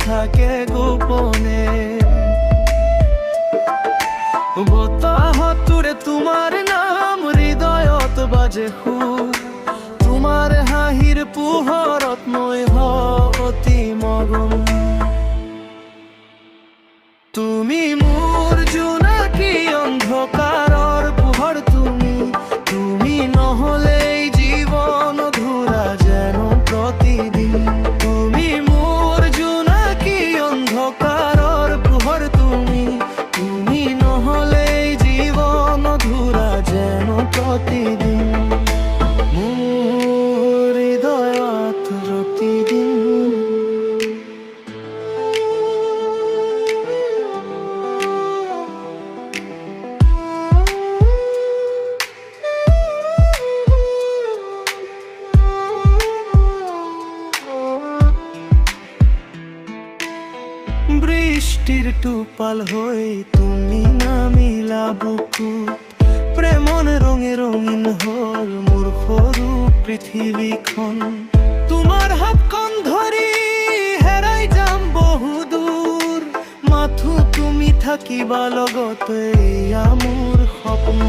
থাকে গোপনে। বতাহতোৰে তোমাৰ নাম হৃদয়ত বাজে সুৰ, তোমাৰ হাঁহিৰ পোহৰত মই অতি মগন। তুমি মোৰ জোনাকী অন্ধকাৰৰ পোহৰ, তুমি নহ'লে এই জীৱন অধুৰা যেন প্ৰতিদিন। তুমি মোৰ জোনাকী অন্ধকাৰৰ পোহৰ, তুমি নহ'লে এই জীৱন অধুৰা যেন প্ৰতিদিন। মোৰ হৃদয়ত প্ৰতিদিন। বৃষ্টিৰ টোপাল হৈ তুমি নামিলা বুকুত, প্ৰেমৰ ৰঙে ৰঙীন হ'ল মোৰ সৰু পৃথিৱীখন। তোমাৰ হাতখন ধৰি হেৰাই যাম বহুদূৰ, মাথো তুমি থাকিবা লগতে, এয়া মোৰ সপোন।